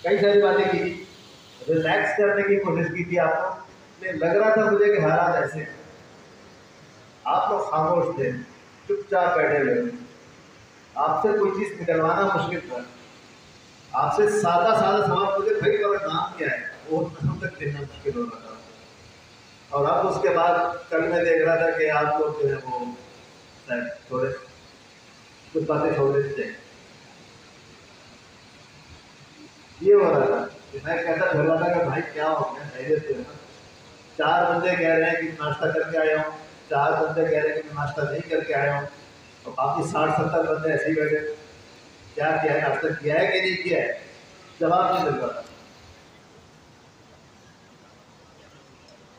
कई सारी बातें की थी, रिलैक्स करने की कोशिश की थी आपको, लेकिन लग रहा था मुझे कि हालात ऐसे हैं। आप लोग खामोश थे, चुपचाप बैठे हुए थे, आपसे कोई चीज़ निकलवाना मुश्किल था। आपसे सादा सादा सवाल मुझे भाई तुम्हारा नाम क्या है, वो नाम तक देना मुश्किल हो रहा था। और अब उसके बाद कल मैं देख रहा था कि आप लोग जो है वो शायद थोड़े कुछ बातें छोड़ देते थे। ये हो रहा था कि मैं कहता चल रहा था कि भाई क्या हो गया, खैरियत तो है ना। 4 बंदे कह रहे हैं कि नाश्ता करके आया हूँ, 4 बंदे कह रहे हैं कि मैं नाश्ता नहीं करके आया हूँ, और बाकी 60-70 बंदे ऐसे ही बैठे। क्या किया है, नाश्ता किया है कि नहीं किया है, जवाब नहीं मिल रहा।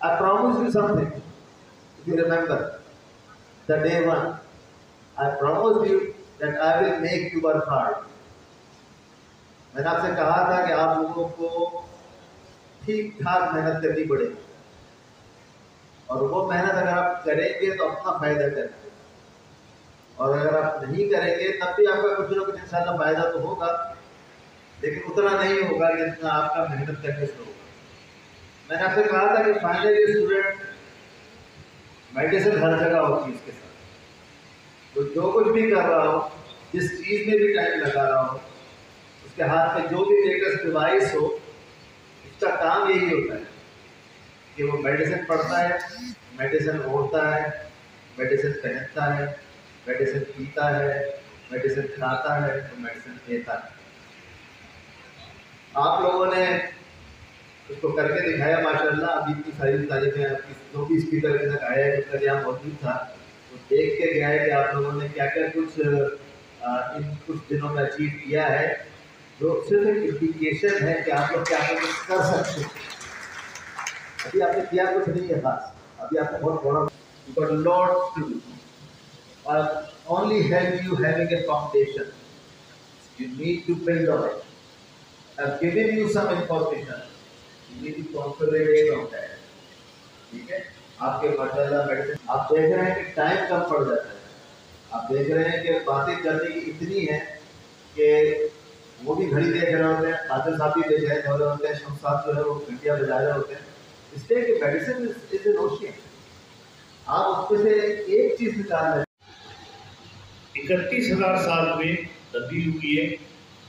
I promise you something. If you remember, the day one, I promised you that I will make you work hard. मैंने आपसे कहा था कि आप लोगों को ठीक ठाक मेहनत करनी पड़ेगी, और वो मेहनत अगर आप करेंगे तो अपना फायदा करेंगे, और अगर आप नहीं करेंगे तब भी आपका कुछ ना कुछ इंशाल्लाह फायदा तो होगा, लेकिन उतना नहीं होगा जितना आपका मेहनत करने से होगा। मैंने आपसे कहा था कि फाइनल ईयर स्टूडेंट मेडिसिन हर जगह होती है इसके साथ, तो जो कुछ भी कर रहा हो, जिस चीज़ में भी टाइम लगा रहा हो, उसके हाथ में जो भी लेटेस्ट डिवाइस हो, उसका काम यही होता है कि वो मेडिसिन पढ़ता है, मेडिसिन ओढ़ता है, मेडिसिन पहनता है, मेडिसिन पीता है, मेडिसिन खाता है, तो मेडिसिन देता है। आप लोगों ने उसको करके दिखाया माशाल्लाह। अभी इतनी सारी तारीफें आपकी, जो भी स्पीकर के साथ आया है, उसका यहाँ मौजूद था, तो देख के गया है कि आप लोगों ने क्या क्या कुछ इन कुछ दिनों में अचीव किया है, जो सिर्फ एक इंडिकेशन है कि आप लोग क्या कुछ कर सकते हैं। अभी आपने किया कुछ नहीं है खास, अभी आपने बहुत बड़ा lot to only help you having a foundation. You need to build on it. I've given you some information. You need to consolidate on that. ठीक है? आपके माशाल्लाह मेडिसिन आप देख रहे हैं कि टाइम कम पड़ जाता है। आप देख रहे हैं कि बातें करने की इतनी है कि वो भी घड़ी देख रहे होते हैं, कादिर साहब भी देख रहे होते हैं, शम्स साहब जो है वो घंटियाँ बजा रहे होते हैं। इसलिए कि मेडिसिन इज एन ओशियन, आप उसमें से एक चीज़ निकाल रहे हैं। 31,000 साल में तब्दील हुई है,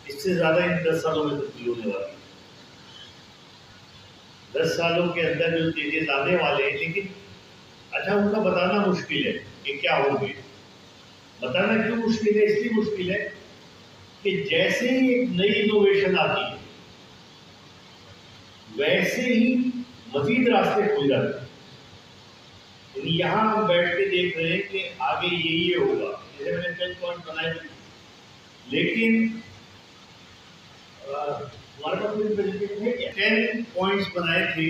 इससे ज़्यादा इन 10 सालों में तब्दील होने वाली है। 10 सालों के अंदर जो चीज़ें आने वाले हैं, लेकिन अच्छा उनका बताना मुश्किल है कि क्या हो गए। बताना क्यों मुश्किल है? इसलिए मुश्किल है कि जैसे ही एक नई इनोवेशन आती है, वैसे ही मजीद रास्ते खुल जाते हैं। यहाँ हम बैठ के देख रहे हैं कि आगे ये होगा, जैसे मैंने 10 पॉइंट बनाए थे, लेकिन हमारे पास कोई प्रेजेंटेशन है क्या? 10 पॉइंट्स बनाए थे,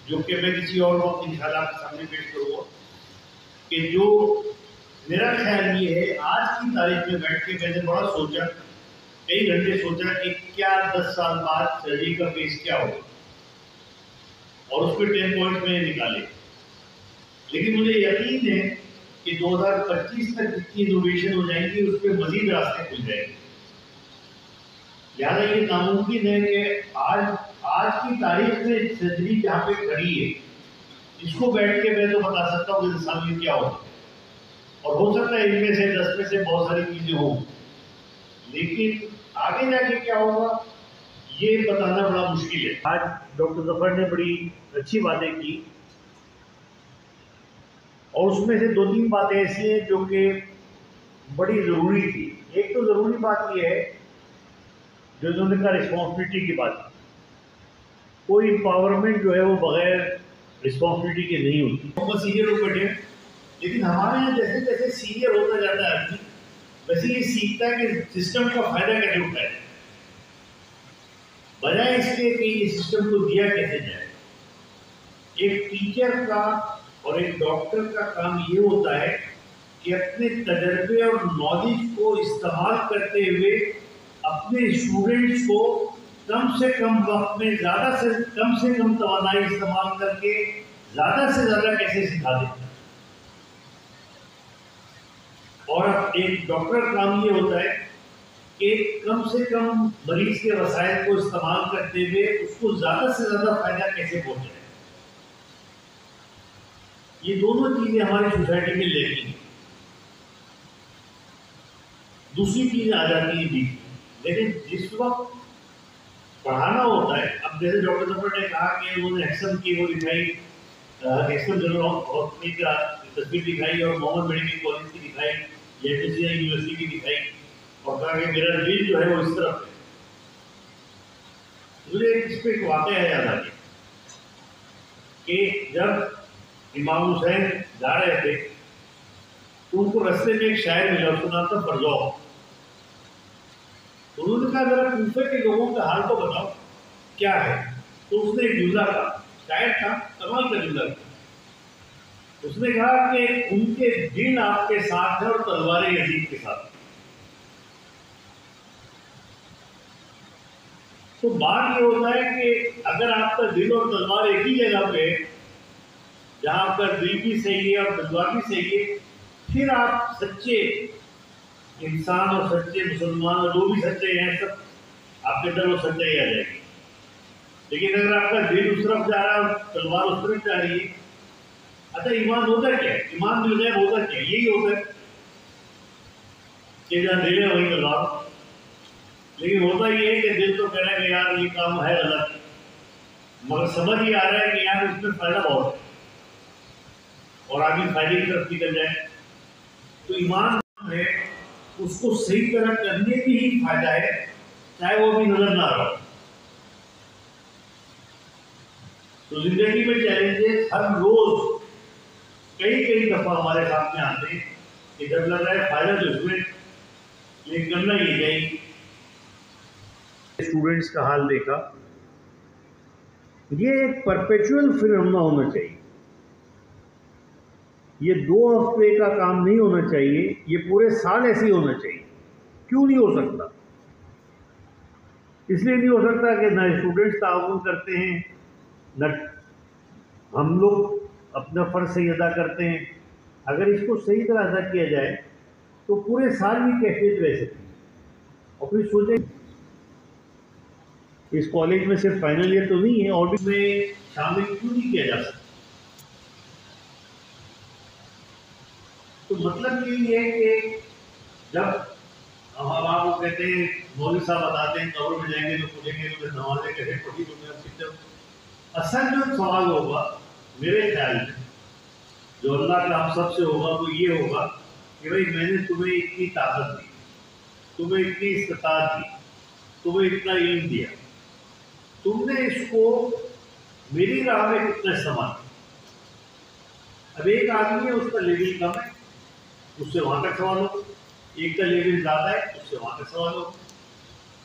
जो कि मैं किसी और वक्त इंशाल्लाह आपके सामने पेश करूँगा। कि जो मेरा ख्याल ये है, आज की तारीख में बैठ के मैंने बड़ा सोचा, कई घंटे सोचा कि क्या 10 साल बाद सर्जरी का फेस क्या होगा, और उसके 10 पॉइंट्स मैंने निकाले। लेकिन मुझे यकीन है कि 2025 तक जितनी इनोवेशन हो जाएंगी, उस पर मजीद रास्ते खुल जाएंगे। लिहाजा ये नामुमकिन है कि आज की तारीख में सर्जरी जहाँ पे खड़ी है, इसको बैठ के मैं तो बता सकता हूँ कि 10 साल में क्या होगा, और हो सकता है इनमें से 10 में से बहुत सारी चीजें हों, लेकिन आगे जाके क्या होगा ये बताना बड़ा मुश्किल है। आज डॉक्टर जफर ने बड़ी अच्छी बातें की, और उसमें से 2-3 बातें ऐसी हैं जो कि बड़ी ज़रूरी थी। एक तो ज़रूरी बात यह है जो उन्होंने कहा, रिस्पॉन्सिबिलिटी की बात। कोई एम्पावरमेंट जो है वो बगैर रिस्पॉन्सिबिलिटी के नहीं होती। बहुत सीनियर लोग बैठे, लेकिन हमारे यहाँ जैसे जैसे सीनियर होता जाता है आदमी, वैसे ये सीखता है कि सिस्टम का फायदा कैसे उठाए, बजाय इसके कि ये सिस्टम को दिया कैसे जाए। एक टीचर का और एक डॉक्टर का काम ये होता है कि अपने तजर्बे और नॉलेज को इस्तेमाल करते हुए अपने स्टूडेंट्स को कम से कम वक्त में ज़्यादा से कम तवानाई इस्तेमाल करके ज़्यादा से ज़्यादा कैसे सिखा देते हैं। और अब एक डॉक्टर का काम ये होता है कि कम से कम मरीज के वसाइल को इस्तेमाल करते हुए उसको ज़्यादा से ज़्यादा फायदा कैसे पहुंचे। ये दोनों चीज़ें हमारी सोसाइटी में लेनी है। दूसरी चीज़ आ जाती है बीच में, लेकिन जिस वक्त पढ़ाना होता है, अब जैसे डॉक्टर जफर ने कहा कि उन्होंने एक्शन की वो दिखाई, एक्शन जनरल हॉस्पिटल का तस्वीर दिखाई और मोहम्मद मेडिकल कॉलेज की दिखाई, जेपीसी यूनिवर्सिटी की दिखाई और कहा कि मेरा दिल जो है वो इस तरफ है। मुझे इस पर एक वाक़या याद आ गया कि जब इमाम हुसैन जा रहे थे तो उनको रास्ते में एक शायर मिला, उसका नाम था फरजौक। उन्होंने कहा जरा कूफे के लोगों का हाल तो बताओ क्या है। तो उसने एक जुमला कहा, शायर था, कमाल का जुमला था। उसने कहा कि उनके दिल आपके साथ है और तलवारें यजीद के साथ। तो बात ये होता है कि अगर आपका दिल और तलवार एक ही जगह पे, जहां आपका दिल भी सही है और तलवार भी सही है, फिर आप सच्चे इंसान और सच्चे मुसलमान और जो भी सच्चे हैं सब आपके अंदर वो सच्चाई आ जाएगी। लेकिन अगर आपका दिल उस तरफ जा रहा है और तलवार उस तरफ जा रही है, अच्छा ईमान होता क्या है? ईमान दिल गैब होता क्या है? यही होता है कि जहाँ दिल है वही तलवार। लेकिन होता ये है कि दिल तो कह रहा है कि यार ये काम है गलत, मगर समझ ही आ रहा है कि यार इसमें फायदा बहुत है और आगे फायदे की तरफ निकल जाए। तो ईमान है उसको सही तरह करने में ही फायदा है, चाहे वो भी नजर ना आ रहा। तो जिंदगी में चैलेंजेस हर रोज कई कई दफा हमारे सामने आते हैं कि जब लग रहा है फायदा तो इसमें, लेकिन करना ये चाहिए। स्टूडेंट्स का हाल देखा, ये एक परपेचुअल फिनोमेना होना चाहिए। ये 2 हफ्ते का काम नहीं होना चाहिए, ये पूरे साल ऐसे ही होना चाहिए। क्यों नहीं हो सकता? इसलिए नहीं हो सकता कि न स्टूडेंट्स ताउन करते हैं, न हम लोग अपना फर्ज सही अदा करते हैं। अगर इसको सही तरह अदा किया जाए तो पूरे साल भी कैफियत रह सकती है। और फिर सोचें इस कॉलेज में सिर्फ फाइनल ईयर तो नहीं है, और भी में शामिल क्यों नहीं किया जा सकता? तो मतलब यही है कि जब हम आपको कहते हैं, मौलवी साहब बताते हैं कब्र में जाएंगे तो पूछेंगे तो नमाजें कैसे पढ़ी तुमने, असल जो सवाल होगा मेरे ख्याल में जो अल्लाह का हम सबसे होगा वो ये होगा कि भाई मैंने तुम्हें इतनी ताकत दी, तुम्हें इतनी इस्तात दी, तुम्हें इतना इल्म दिया, तुमने इसको मेरी राह में कितना इस्तेमाल। अब एक आदमी है उसका लेवल कम है, उससे वहां तक सवाल हो। एक का लेवल ज़्यादा है, उससे वहां तक सवाल हो।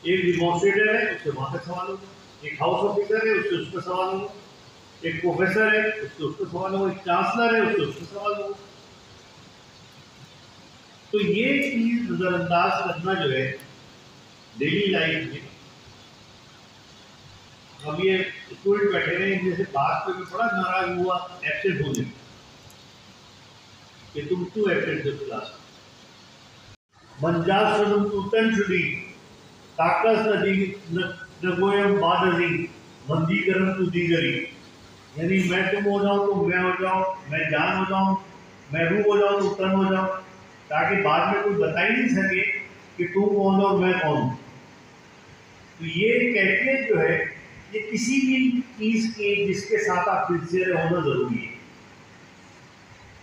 एक डिमॉन्स्ट्रेटर है, उससे वहां तक सवाल हो। एक हाउस ऑफिसर है, उससे उसका सवाल हो। एक प्रोफेसर है, उससे उसका सवाल हो। एक चांसलर है, उससे उसका सवाल हो। तो ये चीज नजरअंदाज करना जो है डेली लाइफ में। अब ये स्टूडेंट बैठे रहे, जैसे बात पे भी बड़ा नाराज हुआ एब्सेंट होने कि तुम क्यों एब्सेंट हो क्लास। मंजास सदम तू तंशुदी ताकस नगोयम बादजी मंदी करम तू दीगरी। यानी मैं तुम हो जाऊं तो मैं हो जाऊं, मैं जान हो जाऊं, मैं रूह हो जाऊं तो तन हो जाऊं, ताकि बाद में कोई बता ही नहीं सके कि तुम कौन हो और मैं कौन हूं। तो ये कैफियत जो है ये किसी भी चीज की जिसके साथ आप सिंसियर होना जरूरी है।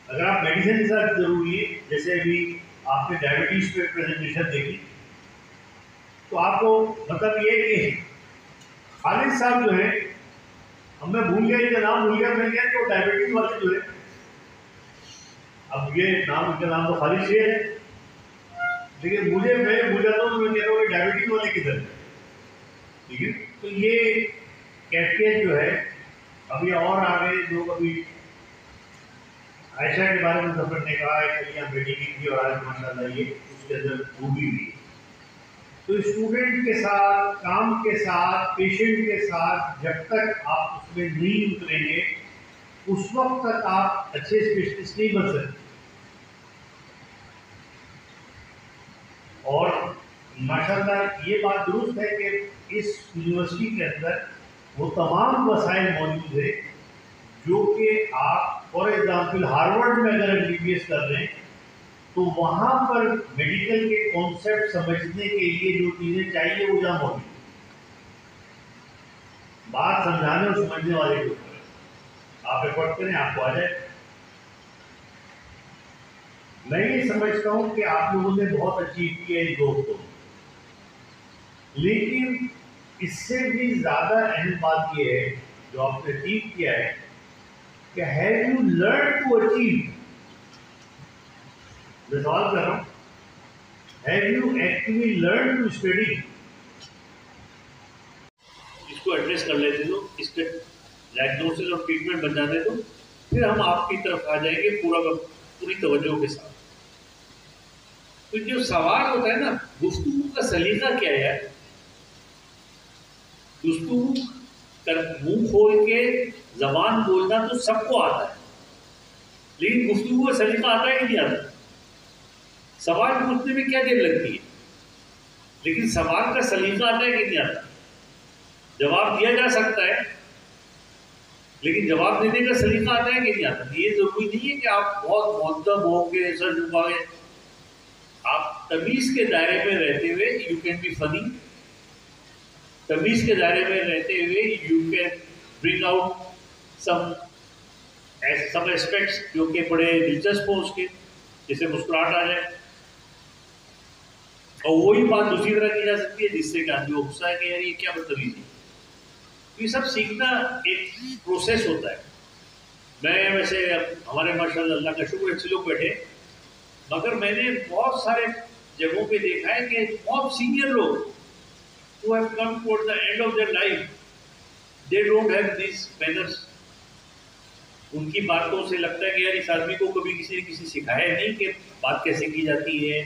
अगर आप मेडिसिन के साथ जरूरी है, जैसे अभी आपने डायबिटीज पे प्रेजेंटेशन देखी, तो आपको मतलब ये कि खालिद साहब जो है, अब मैं भूल गया इनका नाम, भूल गया मैं क्या, तो डायबिटीज वाले जो है, अब ये नाम, इनका नाम तो खालिद शेर है, लेकिन मुझे मैं भूल जाता हूँ तो मैं कह रहा हूँ डायबिटीज वाले किधर है। ठीक है, तो ये कैफियत जो है, अभी और आगे लोग अभी आयशा के बारे में सफर ने कहा है कि यहाँ बेटी की थी और आज माशाल्लाह ये उसके अंदर खूबी भी। तो स्टूडेंट के साथ, काम के साथ, पेशेंट के साथ जब तक आप उसमें नहीं उतरेंगे उस वक्त तक आप अच्छे स्पेशलिस्ट नहीं बन सकते। और माशाल्लाह ये बात दुरुस्त है कि इस यूनिवर्सिटी के अंदर वो तमाम वसाइल मौजूद है जो कि आप फॉर एग्जांपल हार्वर्ड में अगर MBBS कर रहे हैं तो वहाँ पर मेडिकल के कॉन्सेप्ट समझने के लिए जो चीज़ें चाहिए वो यहाँ मौजूद है। बात समझाने और समझने वाले के ऊपर है। आप एफर्ट करें, आपको आ जाए। मैं ये समझता हूँ कि आप लोगों ने बहुत अचीव किया इस दौर को, लेकिन इससे भी ज़्यादा अहम बात यह है जो आपने अचीव किया है कि have you learn to achieve. मैं सवाल कर रहा हूँ, have you actually learn to study. इसको एड्रेस कर लेते दो, इसके डायग्नोसिस और ट्रीटमेंट बन जाने दो, फिर हम आपकी तरफ आ जाएंगे पूरी तवज्जो के साथ। तो जो सवाल होता है ना, गुफ्तगू का सलीका क्या है? गुफ्तगू कर मुंह खोल के जबान बोलना तो सबको आता है, लेकिन गुफ्तगू का सलीका आता है कि नहीं आता? सवाल पूछने में क्या देर लगती है, लेकिन सवाल का सलीका आता है कि नहीं आता? जवाब दिया जा सकता है, लेकिन जवाब देने का सलीका आता है कि नहीं आता? ये जरूरी नहीं है कि आप बहुत मुअद्दब होंगे, सर झुकाओगे। आप तमीज के दायरे में रहते हुए यू कैन बी फनी, तमीज के दायरे में रहते हुए you can bring out some aspects जो कि बड़े दिलचस्प हो उसके, जैसे मुस्कुराहट आ जाए। और वही बात दूसरी तरह की जा सकती है जिससे कि आदमी को गुस्सा है कि यार ये क्या बदतमीजी। ये सब सीखना एक प्रोसेस होता है। मैं वैसे हमारे माशाल्लाह अल्लाह का शुक्र अच्छे लोग बैठे, मगर मैंने बहुत सारे जगहों पे देखा है कि बहुत सीनियर लोग who have come towards the end of their life, they don't have these manners. उनकी बातों से लगता है कि यार इस आदमी को कभी किसी ने किसी सिखाया नहीं कि बात कैसे की जाती है,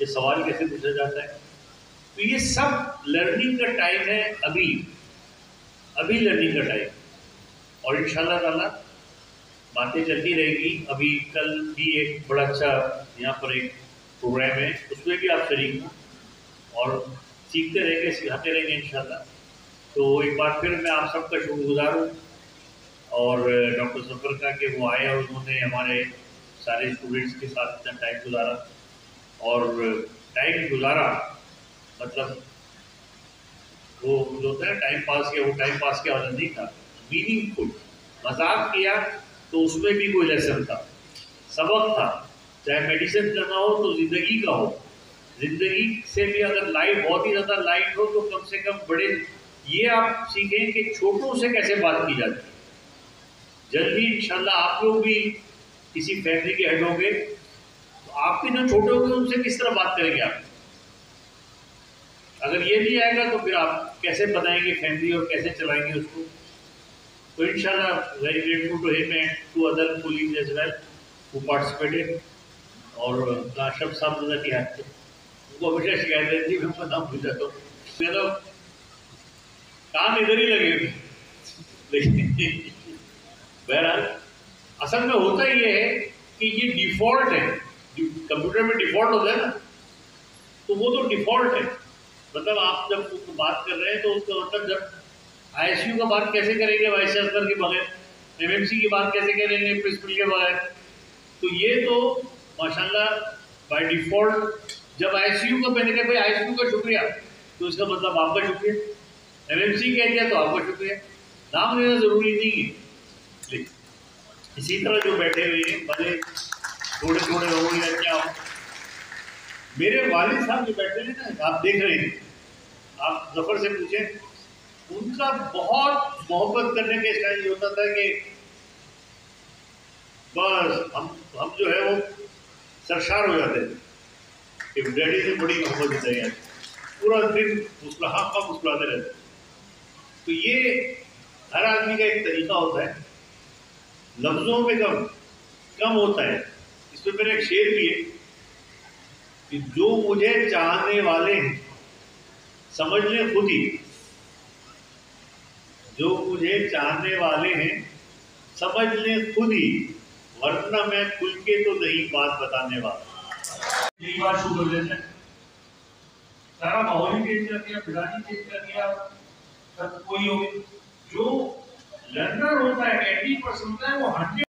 ये सवाल कैसे पूछा जाता है। तो ये सब लर्निंग का टाइम है, अभी लर्निंग का टाइम, और इंशाल्लाह ताला बातें चलती रहेगी। अभी कल भी एक बड़ा अच्छा यहाँ पर एक प्रोग्राम है, उसमें भी आप शरीक हो और सीखते रहेंगे, सिखाते रहेंगे इंशाल्लाह। तो एक बार फिर मैं आप सबका शुक्रगुजार हूँ और डॉक्टर जफर का कि वो आए और उन्होंने हमारे सारे स्टूडेंट्स के साथ इतना टाइम गुजारा, और टाइम गुजारा मतलब वो जो होता है टाइम पास किया, वो टाइम पास किया वाला नहीं था, मीनिंगफुल। मजाक किया तो उसमें भी कोई लेसन था, सबक था। चाहे मेडिसिन करना हो तो ज़िंदगी का हो, ज़िंदगी से भी अगर लाइफ बहुत ही ज़्यादा लाइट हो तो कम से कम बड़े ये आप सीखें कि छोटों से कैसे बात की जाती है। जल्दी इंशाल्लाह आप लोग भी किसी फैमिली के हेड होंगे तो आपके जो छोटे होंगे उनसे किस तरह बात करेंगे आप? अगर ये नहीं आएगा तो फिर आप कैसे बनाएंगे फैमिली और कैसे चलाएंगे उसको? तो इंशाल्लाह very grateful to him and to other colleagues as well who participated. और शब साहब नजर नहीं आते, उनको हमेशा शिकायत रहती है मैं उनका नाम भूल जाता हूँ, मेरा काम इधर ही लगे। लेकिन बहरहाल असल में होता ये है कि ये डिफॉल्ट है, कंप्यूटर में डिफॉल्ट होता है ना, तो वो तो डिफॉल्ट है। मतलब आप जब बात कर रहे हैं तो उसका मतलब जब ISU का बात कैसे करेंगे वाइस चांसलर के बगैर, MMC की बात कैसे करेंगे प्रिंसिपल के बगैर, तो ये तो माशाल्लाह बाय डिफॉल्ट जब ISU का मैंने कहा भाई ISU का शुक्रिया तो इसका मतलब आपका शुक्रिया, MMC कह दिया तो आपका शुक्रिया, नाम लेना जरूरी नहीं है। इसी तरह जो बैठे हुए हैं भले थोड़े थोड़े हो या क्या हो, मेरे वालिद साहब जो बैठे हैं ना, आप देख रहे हैं, आप जफर से पूछें, उनका बहुत मोहब्बत करने के स्टाइल होता था कि बस हम जो है वो सरशार हो जाते थे कि डैडी से बड़ी मोहब्बत है यार, पूरा दिन मुस्कुराते रहते। तो ये हर आदमी का एक तरीका होता है, लफ्जों में कम होता है। इसमें मेरा एक शेर भी है कि जो मुझे चाहने वाले हैं समझ लें खुद ही, जो मुझे चाहने वाले हैं समझ लें खुद ही, वरना मैं खुल के तो नहीं बात बताने वाला। यही बात शुरू कर लेते हैं। सारा माहौल ही चेंज कर दिया, मिजाज ही चेंज कर दिया। सब कोई हो जो लर्नर होता है 80% होता है वो 100